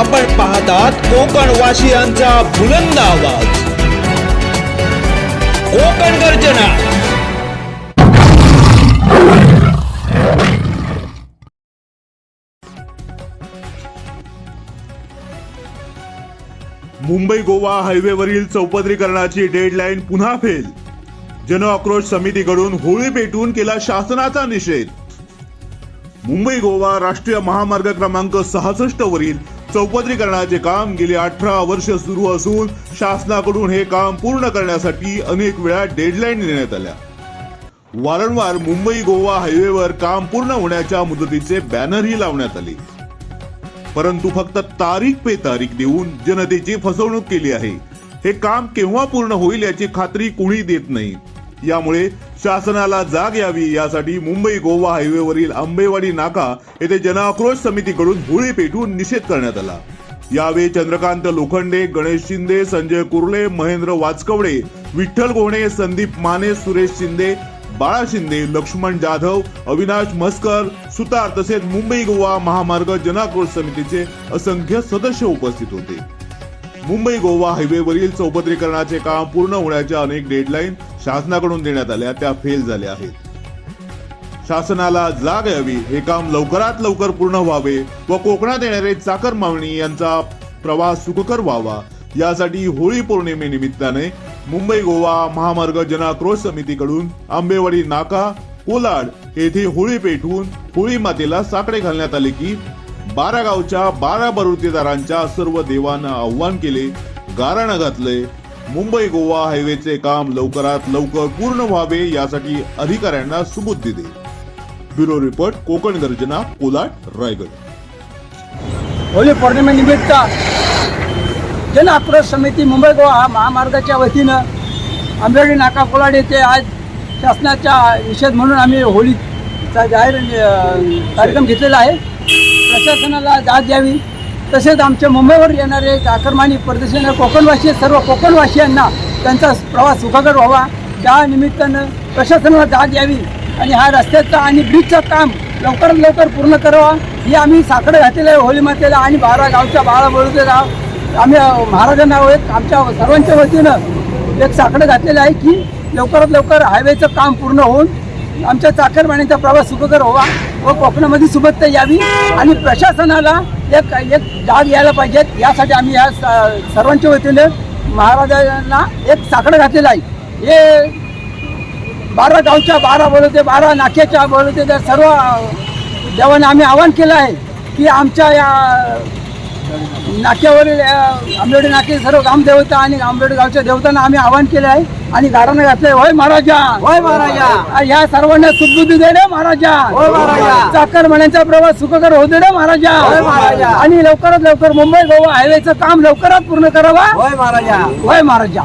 आपण पाहतात कोकण वासियांचा बुलंद आवाज कोकण गर्जना। मुंबई गोवा हायवेवरील चौपदरीकरणाची डेडलाईन पुन्हा फेल। जनआक्रोश समितीकडून होळी पेटून केला शासनाचा निषेध। मुंबई गोवा राष्ट्रीय महामार्ग क्रमांक 66 वरील चौपदरीकरणाचे काम गेली 18 वर्ष सुरू असून शासनाकडून हे काम पूर्ण करण्यासाठी अनेक वेळा डेडलाईन देण्यात आल्या। वारंवार मुंबई गोवा हायवेवर काम पूर्ण होण्याच्या मुदतीचे बॅनरही लावण्यात आले, परंतु फक्त तारीख पे तारीख देऊन जनतेची फसवणूक केली आहे। हे काम केव्हा पूर्ण होईल याची खात्री कोणी देत नाही। यामुळे शासनाला जाग यावी यासाठी मुंबई गोवा हायवेवरील आंबेवाडी नाका येथे जनआक्रोश समितीकडून होळी पेटून निषेध करण्यात आला। यावेळी चंद्रकांत लोखंडे, गणेश शिंदे, संजय कुर्ले, महेंद्र वाचकवडे, विठ्ठल गोणे, संदीप माने, सुरेश शिंदे, बाळा शिंदे, लक्ष्मण जाधव, अविनाश म्हसकर, सुतार तसेच मुंबई गोवा महामार्ग जनआक्रोश समितीचे असंख्य सदस्य उपस्थित होते। मुंबई गोवा हायवेवरील चौपदरीकरणाचे काम पूर्ण होण्याच्या अनेक डेडलाईन शासनाकडून देण्यात आल्या, त्या फेल झाल्या आहेत। शासनाला जाग यावी, हे काम लवकरात लवकर पूर्ण व्हावे व कोकणात येणारे चाकर मावणी यांचा प्रवास सुखकर व्हावा यासाठी होळी पौर्णिमेनिमित्ताने मुंबई गोवा महामार्ग जनआक्रोश समितीकडून आंबेवाडी नाका, कोलाड येथे होळी पेटवून होळी मातेला साकडे घालण्यात आले की 12 गावच्या 12 बरुतेदारांच्या सर्व देवांना आव्हान केले, गाराणं घातले। मुंबई गोवा हायवेचे काम लवकरात लवकर पूर्ण व्हावे यासाठी अधिकाऱ्यांना सुबुद्धी दे। ब्युरो रिपोर्ट, कोकण गर्जना, कोलाड, रायगड। होळी पौर्णिमेनिमित्त जन आक्रोश समिती मुंबई गोवा महामार्गाच्या वतीनं आंबेवाडी नाका कोलाड येथे आज शासनाचा निषेध म्हणून आम्ही होळीचा जाहीर कार्यक्रम घेतलेला आहे। प्रशासनाला जाग द्यावी, तसेच आमच्या मुंबईवर येणारे चाकरमानी परदेशी कोकणवासी सर्व कोकणवासियांना त्यांचा प्रवास सुखकर व्हावा त्या निमित्तानं प्रशासनाला जाग यावी आणि हा रस्त्याचा आणि ब्रिजचं काम लवकरात लवकर पूर्ण करावा ही आम्ही साकडे घातलेलं आहे होळी मातेला आणि 12 गावच्या 12 बरुते गाव आम्ही महाराजांना आमच्या सर्वांच्या वतीनं एक साकडं घातलेलं आहे की लवकरात लवकर हायवेचं काम पूर्ण होऊन आमच्या चाकरमान्यांचा प्रवास सुखकर व्हावा व कोकणामध्ये सुबत्ता यावी आणि प्रशासनाला एक जाग यायला पाहिजेत यासाठी आम्ही या सर्वांच्या वतीने महाराजांना एक साकडं घातलेलं आहे। हे 12 गावच्या 12 बरुते 12 नाक्याच्या बरुते सर्व देवांना आम्ही आवाहन केलं आहे की आमच्या या नाक्यावरील आंबेवाडी नाके सर्व ग्रामदेवता आणि आंबेवाडी गावच्या देवतांना आम्ही आवाहन केले आहे आणि गाराणं घातलंय, होय महाराजा, होय महाराजा, या सर्वांना सुखबुद्धी दे रे महाराजा, होय महाराजा, चाकरमान्यांचा प्रवास सुखकर होऊ दे रे महाराजा, होय महाराजा, आणि लवकरात लवकर मुंबई गोवा हायवेचं काम लवकरात पूर्ण करावा, होय महाराजा, होय महाराजा।